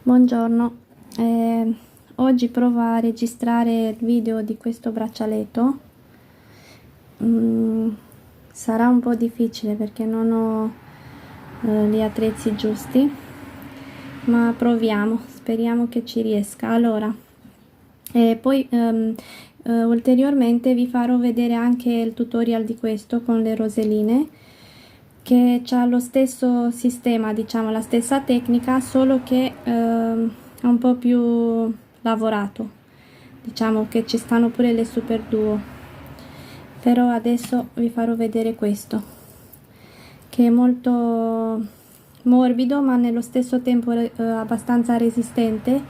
Buongiorno, oggi provo a registrare il video di questo braccialetto. Sarà un po' difficile perché non ho gli attrezzi giusti, ma proviamo, speriamo che ci riesca. Allora, poi ulteriormente vi farò vedere anche il tutorial di questo con le roselline, che ha lo stesso sistema, diciamo la stessa tecnica, solo che è un po' più lavorato, diciamo che ci stanno pure le super duo. Però adesso vi farò vedere questo, che è molto morbido ma nello stesso tempo abbastanza resistente.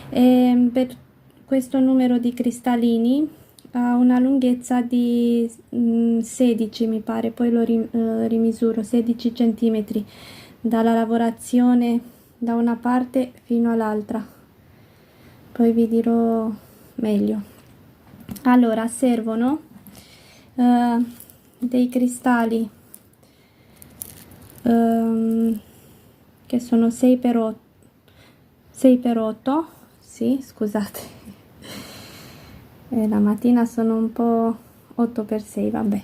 Per questo numero di cristallini ha una lunghezza di 16, mi pare, poi lo rimisuro, 16 centimetri dalla lavorazione da una parte fino all'altra, poi vi dirò meglio. Allora, servono dei cristalli che sono 6 per 8, 6 per 8, sì, scusate, la mattina sono un po' 8 per 6, vabbè,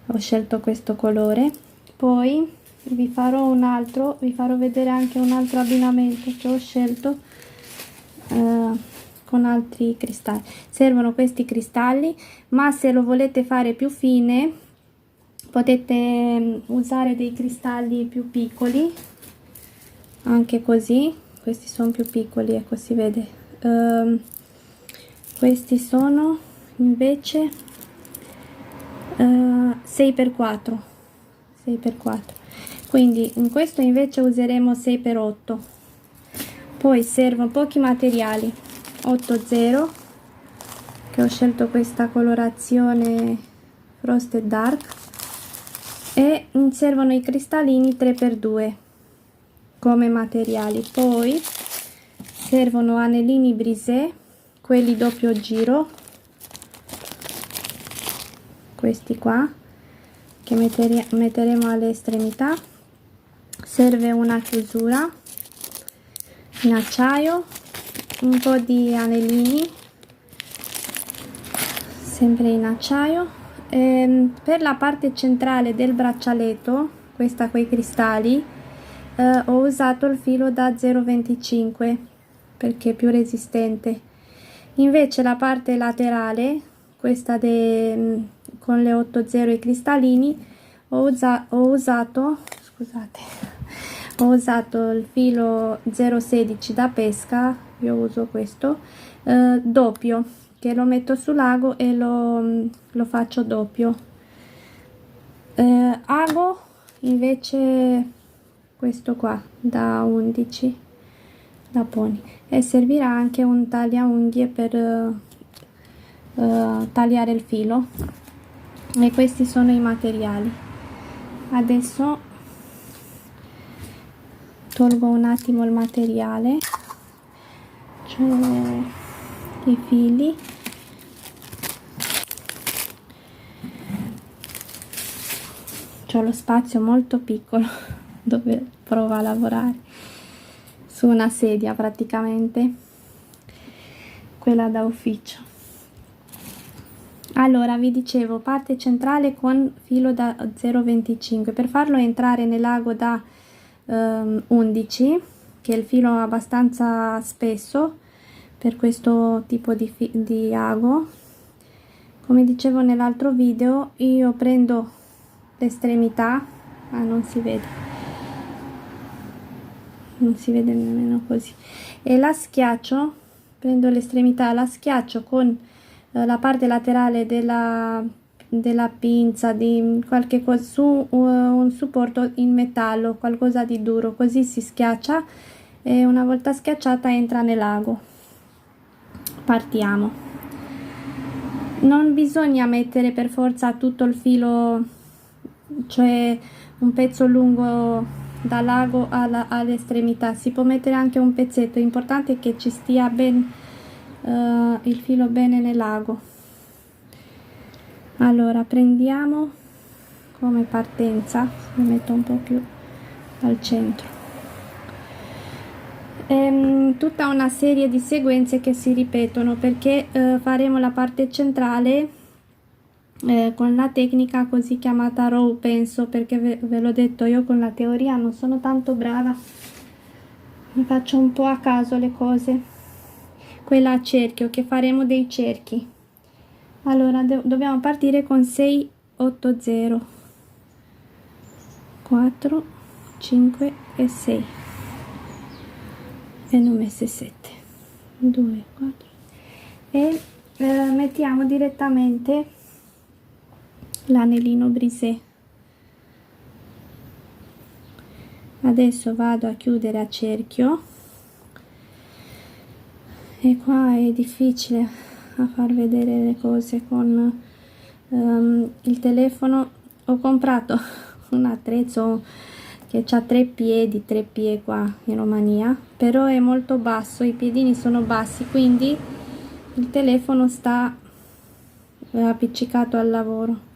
ho scelto questo colore. Poi vi farò vedere anche un altro abbinamento che ho scelto con altri cristalli. Servono questi cristalli, ma se lo volete fare più fine potete usare dei cristalli più piccoli, anche così. Questi sono più piccoli, ecco, si vede. Questi sono invece 6 per 4, 6 per 4, quindi in questo invece useremo 6 per 8. Poi servono pochi materiali, 80, che ho scelto questa colorazione frosted dark, e servono i cristallini 3x2 come materiali. Poi servono anellini brisé, quelli doppio giro, questi qua, che metteremo alle estremità. Serve una chiusura in acciaio, un po' di anellini sempre in acciaio. Per la parte centrale del braccialetto, questa coi cristalli, ho usato il filo da 0,25 perché è più resistente. Invece la parte laterale, questa con le 80 i cristallini, ho usato il filo 0,16 da pesca. Io uso questo doppio, che lo metto sull'ago e lo faccio doppio. Ago invece questo qua da 11 da pony, e servirà anche un tagliaunghie per tagliare il filo. E questi sono i materiali. Adesso tolgo un attimo il materiale, cioè i fili. C'ho lo spazio molto piccolo dove provo a lavorare, su una sedia praticamente, quella da ufficio. Allora, vi dicevo, parte centrale con filo da 0,25. Per farlo entrare nell'ago da 11, che è il filo abbastanza spesso per questo tipo di ago, come dicevo nell'altro video, io prendo l'estremità, non si vede nemmeno così, e la schiaccio. Prendo l'estremità, la schiaccio con la parte laterale della pinza, di qualche cosa, su un supporto in metallo, qualcosa di duro, così si schiaccia e una volta schiacciata entra nell'ago. Partiamo. Non bisogna mettere per forza tutto il filo, cioè un pezzo lungo dall'ago all'estremità, si può mettere anche un pezzetto, l'importante è che ci stia ben il filo bene nell'ago. Allora, prendiamo come partenza, lo metto un po' più al centro, tutta una serie di sequenze che si ripetono, perché faremo la parte centrale con la tecnica così chiamata row, penso, perché ve l'ho detto, io con la teoria non sono tanto brava, mi faccio un po' a caso le cose. Quella a cerchio, che faremo dei cerchi. Allora dobbiamo partire con 6 8 0 4 5 e 6 e ne ho messe 7 2 4 e mettiamo direttamente l'anellino brisé. Adesso vado a chiudere a cerchio, e qua è difficile a far vedere le cose con il telefono. Ho comprato un attrezzo che ha 3 piedi qua in Romania, però è molto basso, i piedini sono bassi, quindi il telefono sta appiccicato al lavoro.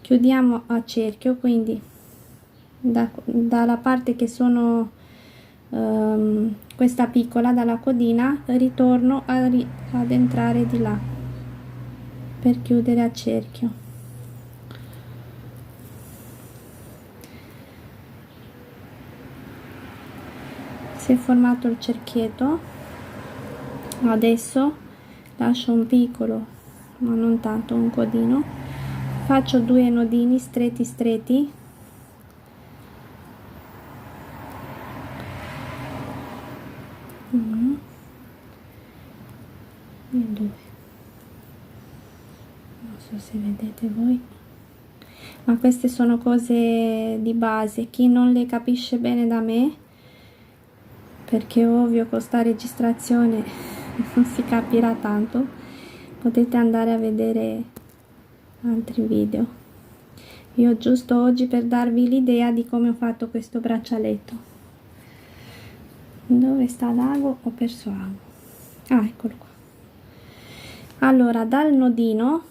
Chiudiamo a cerchio, quindi dalla parte che sono questa piccola, dalla codina, ritorno ad entrare di là per chiudere a cerchio. Si è formato il cerchietto, adesso lascio un piccolo, ma non tanto, un codino, faccio 2 nodini stretti 1 e 2, non so se vedete voi, ma queste sono cose di base, chi non le capisce bene da me, perché ovvio con sta registrazione non si capirà tanto, potete andare a vedere altri video. Io giusto oggi per darvi l'idea di come ho fatto questo braccialetto. Dove sta l'ago? Ho perso l'ago. Ah, eccolo qua. Allora, dal nodino,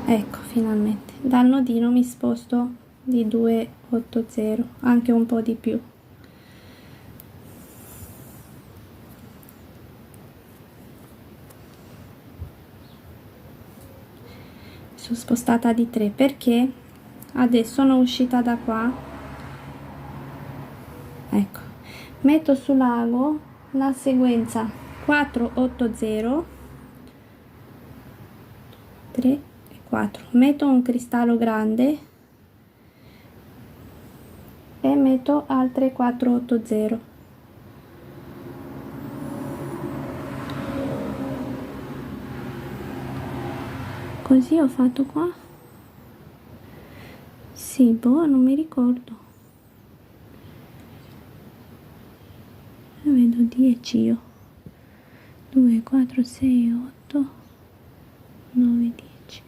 ecco, finalmente, dal nodino mi sposto di 2 8 0, anche un po' di più. Sono spostata di 3 perché adesso sono uscita da qua, ecco, metto sull'ago la sequenza 4 8 0 3 e 4, metto un cristallo grande e metto altre 4 8 0. Così ho fatto qua, sì, boh, non mi ricordo, vedo 10 io, 2 4 6 8 9 10.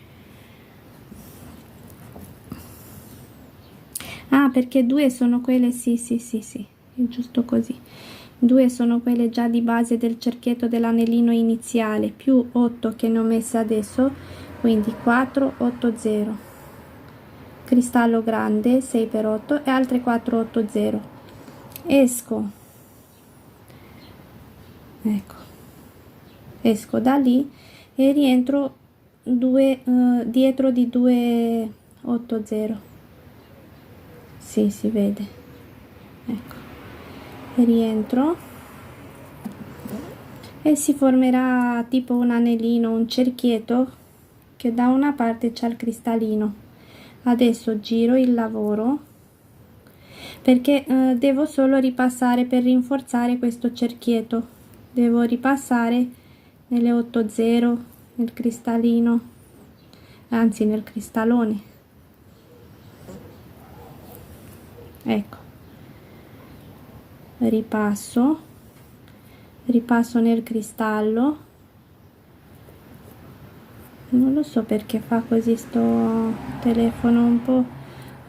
Ah, perché 2 sono quelle, sì, è giusto così. 2 sono quelle già di base del cerchietto dell'anellino iniziale, più 8 che ne ho messe adesso, quindi 4 8 0, cristallo grande 6 per 8 e altre 4 8 0. Esco, ecco, esco da lì e rientro dietro di 2 8 0. Sì, si vede, ecco, rientro e si formerà tipo un anellino, un cerchietto che da una parte c'è il cristallino. Adesso giro il lavoro perché devo solo ripassare per rinforzare questo cerchietto, devo ripassare nelle 8 0, nel cristallino, anzi nel cristallone, ecco, ripasso nel cristallo, non lo so perché fa così sto telefono, un po'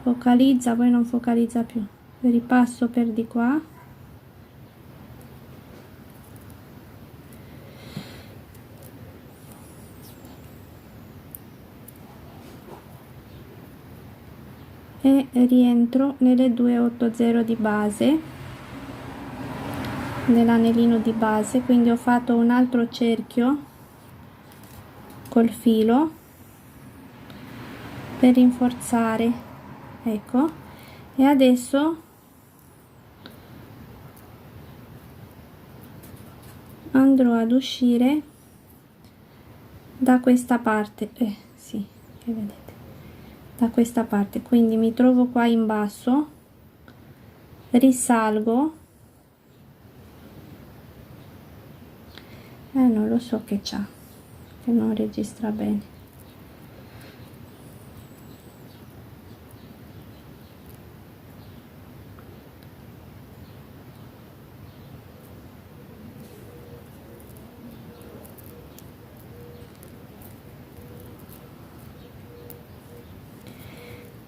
focalizza poi non focalizza più, ripasso per di qua e e rientro nelle 280 di base dell'anellino di base. Quindi ho fatto un altro cerchio col filo per rinforzare, ecco, e adesso andrò ad uscire da questa parte, sì, che vedete, da questa parte. Quindi mi trovo qua in basso, risalgo, non lo so che c'ha, che non registra bene.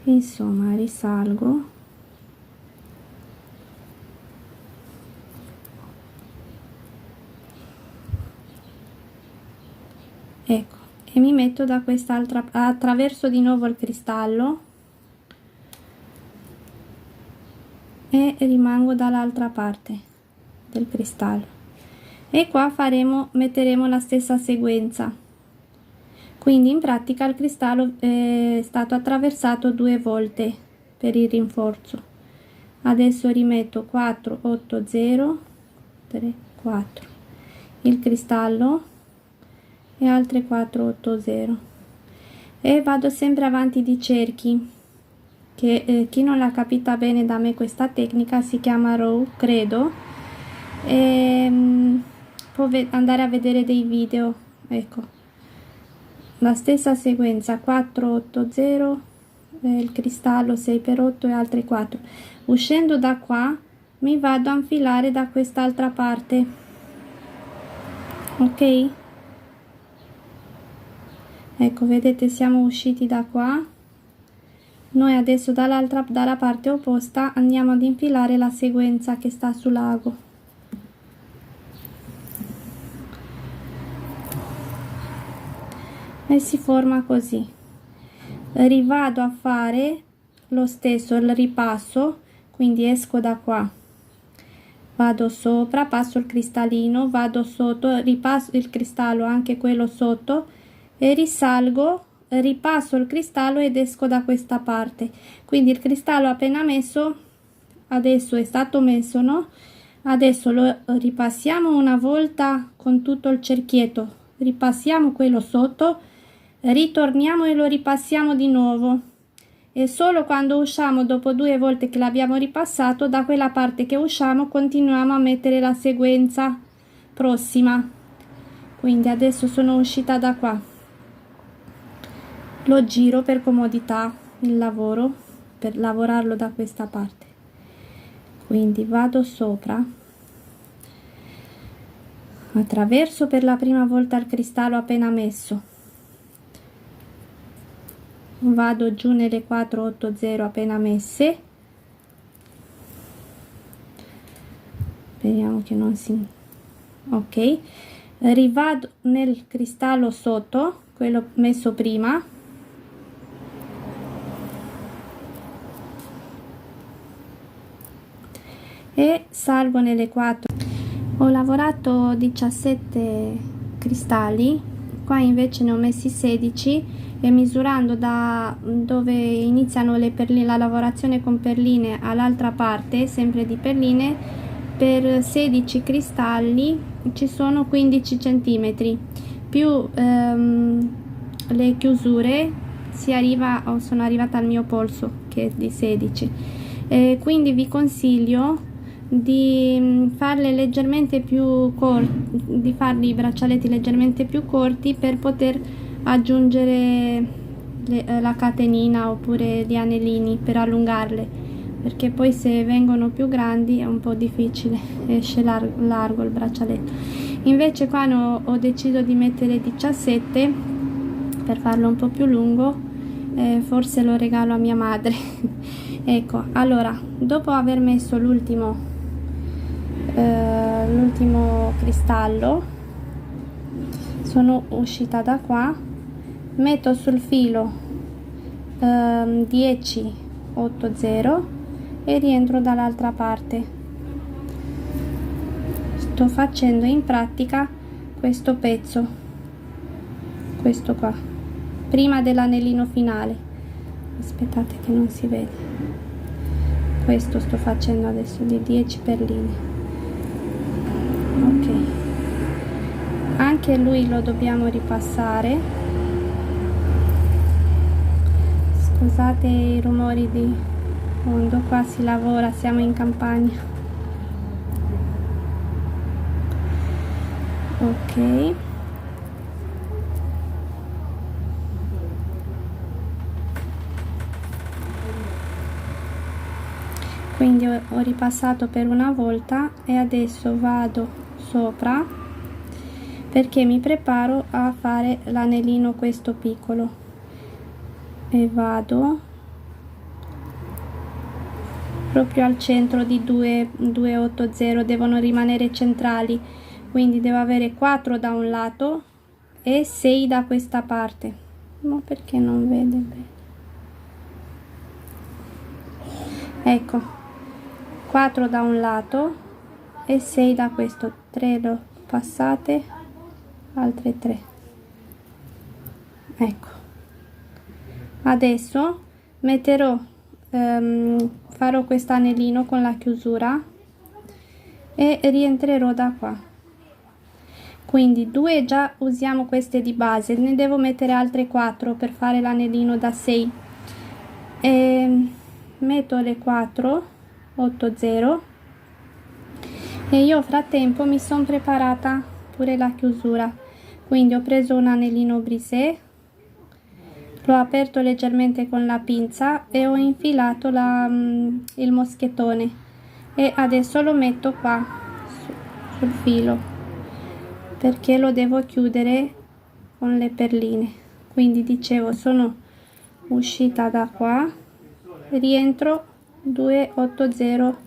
Insomma, risalgo, ecco, e mi metto da quest'altra, attraverso di nuovo il cristallo e rimango dall'altra parte del cristallo, e qua metteremo la stessa sequenza. Quindi in pratica il cristallo è stato attraversato 2 volte per il rinforzo. Adesso rimetto 4 8 0 3 4 il cristallo e altre 4 8 0, e vado sempre avanti di cerchi, che chi non l'ha capita bene da me questa tecnica si chiama row, credo, e può andare a vedere dei video, ecco, la stessa sequenza 4 8 0, il cristallo 6 per 8 e altre 4. Uscendo da qua mi vado a infilare da quest'altra parte, ok, ecco, vedete, siamo usciti da qua. Noi adesso dalla parte opposta andiamo ad infilare la sequenza che sta sull'ago. E si forma così. Rivado a fare lo stesso, il ripasso, quindi esco da qua, vado sopra, passo il cristallino, vado sotto, ripasso il cristallo, anche quello sotto, e risalgo, ripasso il cristallo ed esco da questa parte. Quindi il cristallo appena messo, adesso è stato messo, no? Adesso lo ripassiamo una volta con tutto il cerchietto, ripassiamo quello sotto, ritorniamo e lo ripassiamo di nuovo, e solo quando usciamo, dopo 2 volte che l'abbiamo ripassato, da quella parte che usciamo continuiamo a mettere la sequenza prossima. Quindi adesso sono uscita da qua, lo giro per comodità il lavoro, per lavorarlo da questa parte. Quindi vado sopra, attraverso per la prima volta il cristallo appena messo, vado giù nelle 4 8 0 appena messe, speriamo che non si, ok, rivado nel cristallo sotto, quello messo prima, e salgo nelle 4. Ho lavorato 17 cristalli, qua invece ne ho messi 16, e misurando da dove iniziano le perline, la lavorazione con perline, all'altra parte sempre di perline, per 16 cristalli ci sono 15 centimetri più le chiusure, sono arrivata al mio polso che è di 16, quindi vi consiglio di farle leggermente più corti, di farli i braccialetti leggermente più corti per poter aggiungere la catenina oppure gli anellini, per allungarle, perché poi se vengono più grandi è un po' difficile, esce largo il braccialetto. Invece qua ho deciso di mettere 17 per farlo un po' più lungo, forse lo regalo a mia madre. Ecco, allora, dopo aver messo l'ultimo cristallo, sono uscita da qua, metto sul filo 10 280 e rientro dall'altra parte. Sto facendo in pratica questo pezzo, questo qua, prima dell'anellino finale. Aspettate che non si vede. Questo sto facendo adesso di 10 perline. Ok, anche lui lo dobbiamo ripassare. Scusate i rumori di fondo, qua si lavora, siamo in campagna. Ok, quindi ho ripassato per una volta e adesso vado sopra perché mi preparo a fare l'anellino questo piccolo e vado proprio al centro di 280, devono rimanere centrali, quindi devo avere 4 da un lato e 6 da questa parte. Ma perché non vede bene? Ecco, 4 da un lato e 6 da questo. 3 lo passate, altre 3. Ecco, adesso metterò farò questo anellino con la chiusura e rientrerò da qua. Quindi 2 già usiamo queste di base, ne devo mettere altre 4 per fare l'anellino da 6 e metto le 4 80 e io frattempo mi sono preparata pure la chiusura, quindi ho preso un anellino brisé, l'ho aperto leggermente con la pinza e ho infilato il moschettone e adesso lo metto qua sul filo perché lo devo chiudere con le perline. Quindi dicevo, sono uscita da qua, rientro 280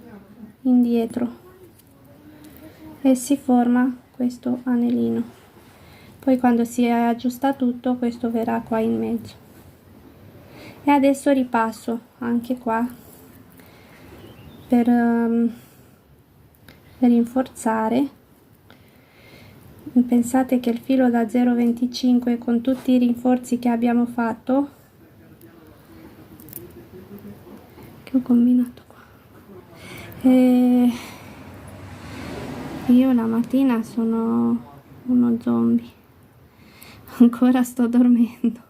indietro e si forma questo anellino. Poi quando si aggiusta tutto, questo verrà qua in mezzo. E adesso ripasso anche qua per rinforzare. Pensate che il filo da 0,25 con tutti i rinforzi che abbiamo fatto, che ho combinato qua, e io la mattina sono uno zombie, ancora sto dormendo.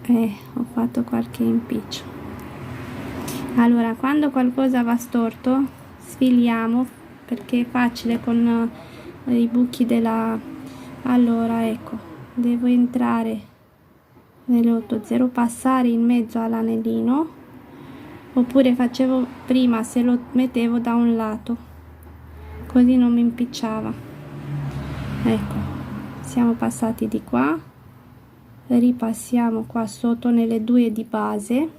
Ho fatto qualche impiccio. Allora, quando qualcosa va storto sfiliamo perché è facile con i buchi della... Allora ecco, devo entrare nelle 80, passare in mezzo all'anellino, oppure facevo prima se lo mettevo da un lato, così non mi impicciava. Ecco, siamo passati di qua, ripassiamo qua sotto nelle 2 di base.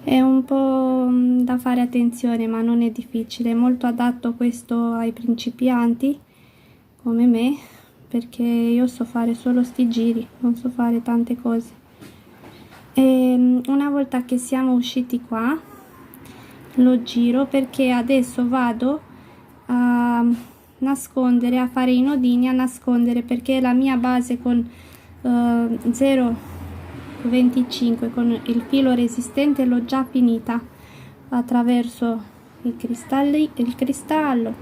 È un po' da fare attenzione, ma non è difficile, è molto adatto questo ai principianti come me, perché io so fare solo sti giri, non so fare tante cose. E una volta che siamo usciti qua lo giro perché adesso vado a nascondere, a fare i nodini, a nascondere, perché la mia base con 0,25 con il filo resistente l'ho già finita attraverso i cristalli, il cristallo.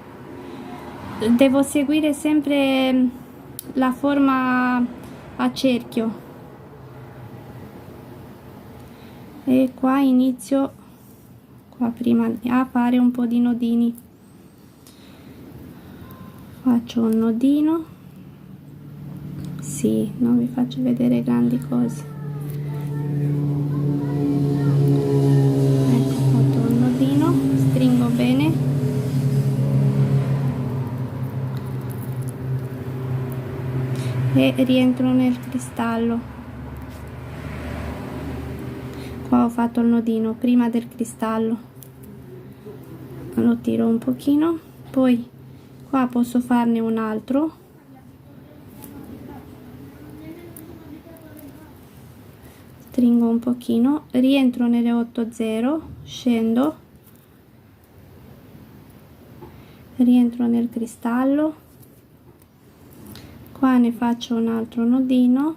Devo seguire sempre la forma a cerchio e qua inizio qua prima a fare un po' di nodini. Faccio un nodino, sì, non vi faccio vedere grandi cose. Ecco, ho fatto un nodino, stringo bene e rientro nel cristallo. Qua ho fatto il nodino prima del cristallo, lo tiro un pochino, poi qua posso farne un altro stringo un pochino, rientro nelle 8/0, scendo, rientro nel cristallo, qua ne faccio un altro nodino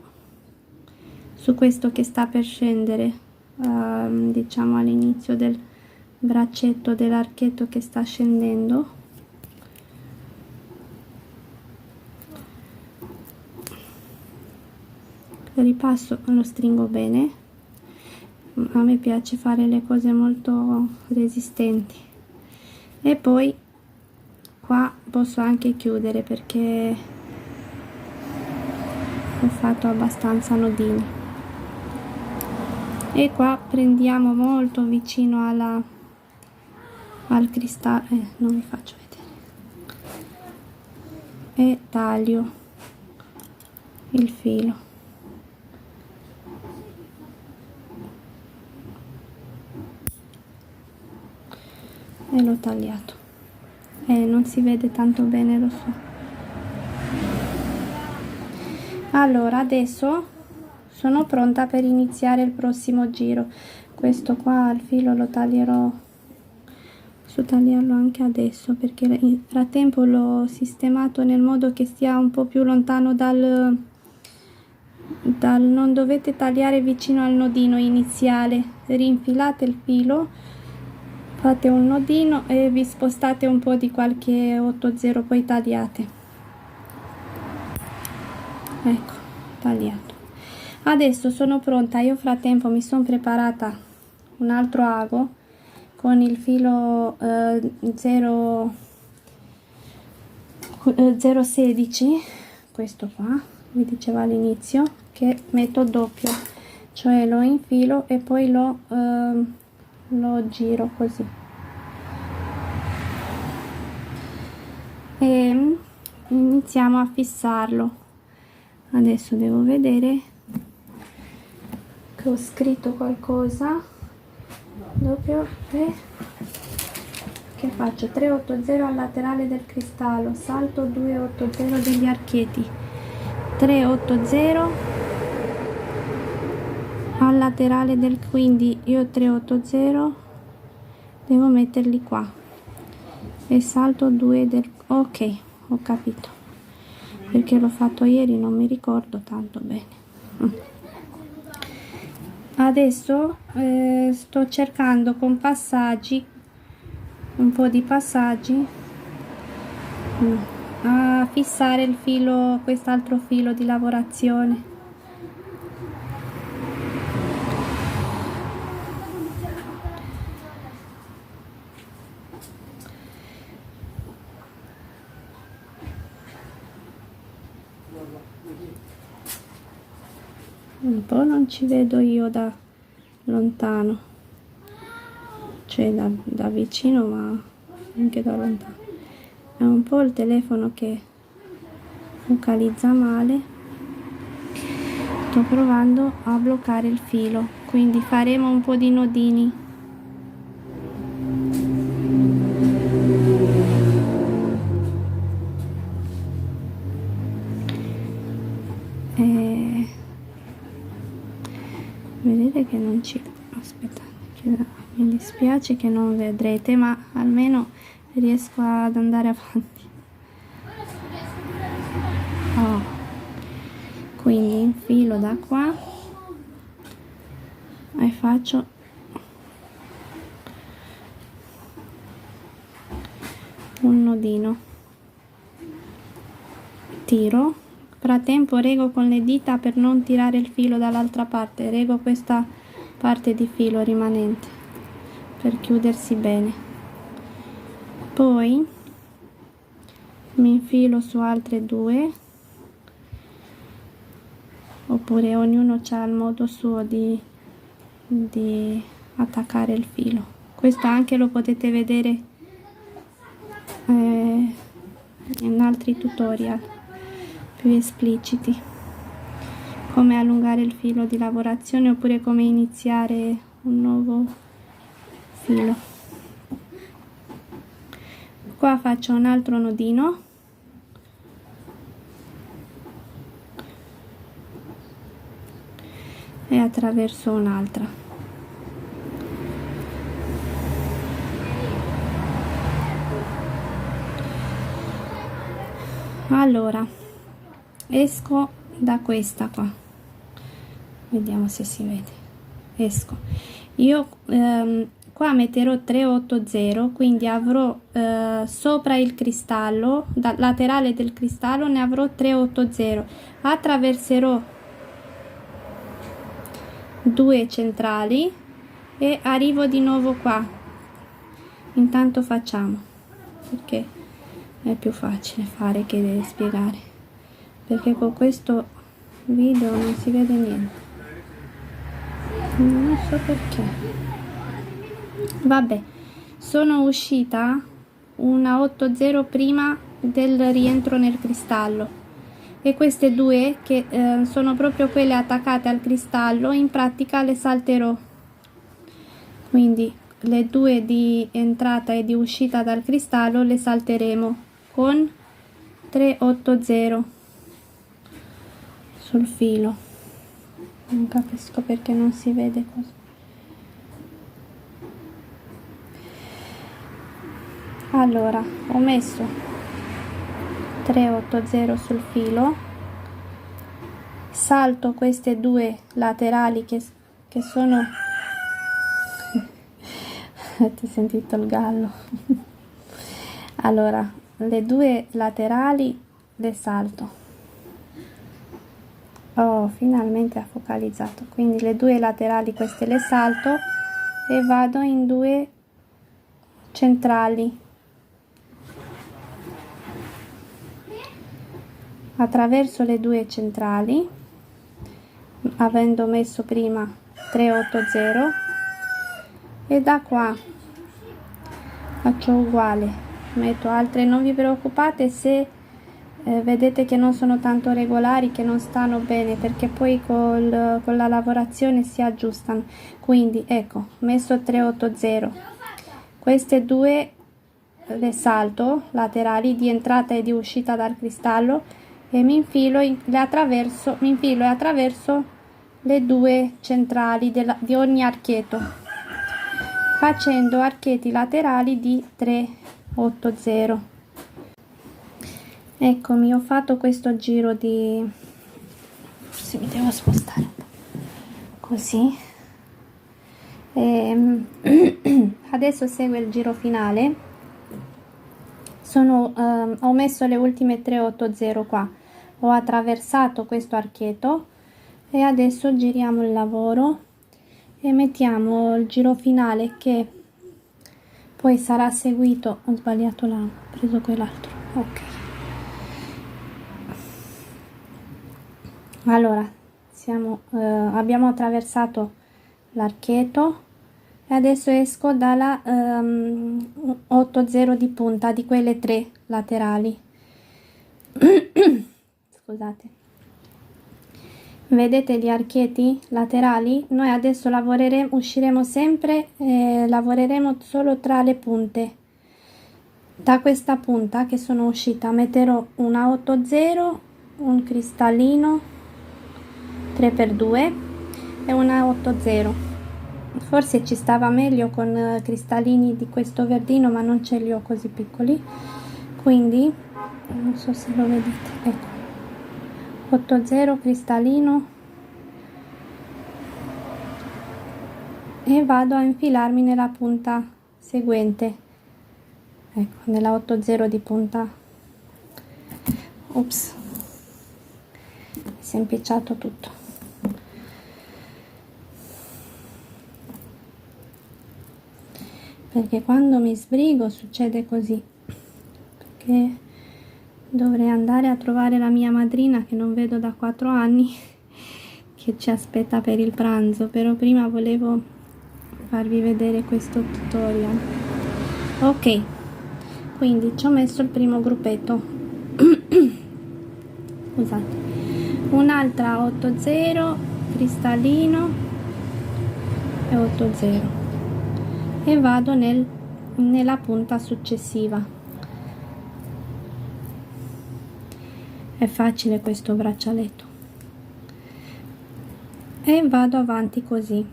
su questo che sta per scendere, diciamo all'inizio del braccetto dell'archetto che sta scendendo. Ripasso, lo stringo bene, a me piace fare le cose molto resistenti, e poi qua posso anche chiudere perché ho fatto abbastanza nodini, e qua prendiamo molto vicino al cristallo, non vi faccio vedere, e taglio il filo. E l'ho tagliato, non si vede tanto bene, lo so. Allora adesso sono pronta per iniziare il prossimo giro. Questo qua il filo lo taglierò, posso tagliarlo anche adesso perché nel frattempo l'ho sistemato nel modo che stia un po' più lontano dal non dovete tagliare vicino al nodino iniziale, rinfilate il filo, fate un nodino e vi spostate un po' di qualche 8/0, poi tagliate. Ecco, tagliato. Adesso sono pronta, io frattempo mi sono preparata un altro ago con il filo 016, questo qua vi dicevo all'inizio, che metto doppio, cioè lo infilo e poi lo giro così, e iniziamo a fissarlo. Adesso devo vedere che ho scritto qualcosa. Doppio, che faccio 3/8/0 al laterale del cristallo, salto 2/8/0 degli archeti, 3/8/0 al laterale del, quindi io 3/8/0 devo metterli qua e salto 2 del, ok, ho capito perché l'ho fatto ieri, non mi ricordo tanto bene. Adesso sto cercando con passaggi, un po' di passaggi, a fissare il filo, quest'altro filo di lavorazione. Un po' non ci vedo io da lontano, cioè da vicino, ma anche da lontano. È un po' il telefono che focalizza male. Sto provando a bloccare il filo, quindi faremo un po' di nodini. Vedete che non ci, aspettate, mi dispiace che non vedrete, ma almeno riesco ad andare avanti. Quindi infilo da qua e faccio un nodino, tiro, frattempo rego con le dita per non tirare il filo dall'altra parte, rego questa parte di filo rimanente per chiudersi bene, poi mi infilo su altre due, oppure ognuno ha il modo suo di attaccare il filo. Questo anche lo potete vedere in altri tutorial più espliciti, come allungare il filo di lavorazione oppure come iniziare un nuovo filo. Qua faccio un altro nodino, e attraverso un'altra. Allora esco da questa qua, vediamo se si vede. Esco io, qua metterò 380, quindi avrò sopra il cristallo, dal laterale del cristallo ne avrò 380, attraverserò due centrali e arrivo di nuovo qua. Intanto facciamo, perché è più facile fare che spiegare, perché con questo video non si vede niente, non so perché. Vabbè, sono uscita una 80 prima del rientro nel cristallo, e queste due che sono proprio quelle attaccate al cristallo, in pratica le salterò, quindi le due di entrata e di uscita dal cristallo le salteremo con 380 sul filo. Non capisco perché non si vede cosa. Allora ho messo 380 sul filo, salto queste due laterali che sono avete sentito il gallo? Allora le due laterali le salto. Oh, finalmente ha focalizzato. Quindi le due laterali queste le salto e vado in due centrali, attraverso le due centrali, avendo messo prima 380, e da qua faccio uguale, metto altre. Non vi preoccupate se vedete che non sono tanto regolari, che non stanno bene, perché poi con la lavorazione si aggiustano. Quindi ecco, messo 380, queste due le salto, laterali di entrata e di uscita dal cristallo, e mi infilo e attraverso le due centrali di ogni archetto, facendo archetti laterali di 380. Eccomi, ho fatto questo giro di, forse mi devo spostare un po', così, adesso segue il giro finale. Ho messo le ultime 380 qua, ho attraversato questo archetto e adesso giriamo il lavoro e mettiamo il giro finale, che poi sarà seguito. Ho sbagliato là, ho preso quell'altro. Ok, allora abbiamo attraversato l'archetto e adesso esco dalla 80 di punta di quelle tre laterali. Scusate, vedete gli archetti laterali? Noi adesso usciremo sempre, lavoreremo solo tra le punte. Da questa punta che sono uscita metterò una 80, un cristallino 3x2 e una 80. Forse ci stava meglio con cristallini di questo verdino, ma non ce li ho così piccoli, quindi non so se lo vedete. Ecco, 80 cristallino, e vado a infilarmi nella punta seguente. Ecco, nella 80 di punta. Ops, si è impicciato tutto. Perché quando mi sbrigo succede così, perché dovrei andare a trovare la mia madrina che non vedo da 4 anni, che ci aspetta per il pranzo, però prima volevo farvi vedere questo tutorial. Ok, quindi ci ho messo il primo gruppetto. Scusate, un'altra 80 cristallino e 80, e vado nella punta successiva. È facile questo braccialetto. e vado avanti così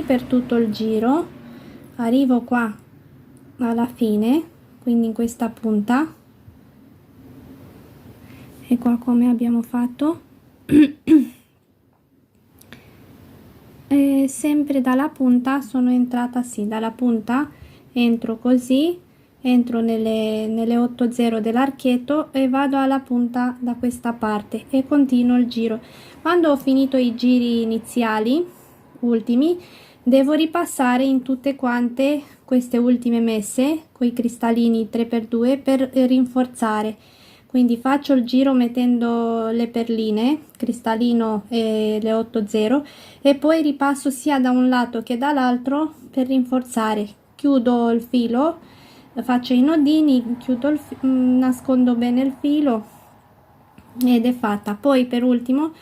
per tutto il giro, arrivo qua alla fine, quindi in questa punta, e qua come abbiamo fatto. E sempre dalla punta sono entrata, sì, dalla punta entro così, entro nelle 80 dell'archetto e vado alla punta da questa parte e continuo il giro. Quando ho finito i giri iniziali ultimi, devo ripassare in tutte quante queste ultime messe con i cristallini 3x2 per rinforzare. Quindi faccio il giro mettendo le perline, cristallino e le 80, e poi ripasso sia da un lato che dall'altro per rinforzare. Chiudo il filo, faccio i nodini, chiudo nascondo bene il filo ed è fatta. Poi per ultimo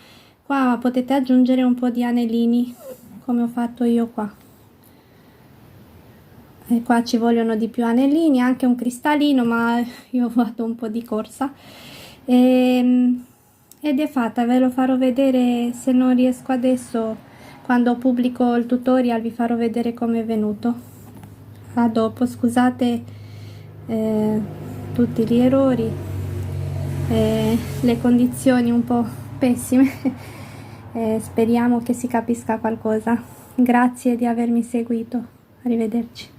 qua potete aggiungere un po' di anellini come ho fatto io qua. E qua ci vogliono di più anellini, anche un cristallino, ma io vado un po' di corsa ed è fatta. Ve lo farò vedere, se non riesco adesso, quando pubblico il tutorial vi farò vedere come è venuto. A dopo, scusate tutti gli errori, le condizioni un po' pessime. Speriamo che si capisca qualcosa. Grazie di avermi seguito, arrivederci.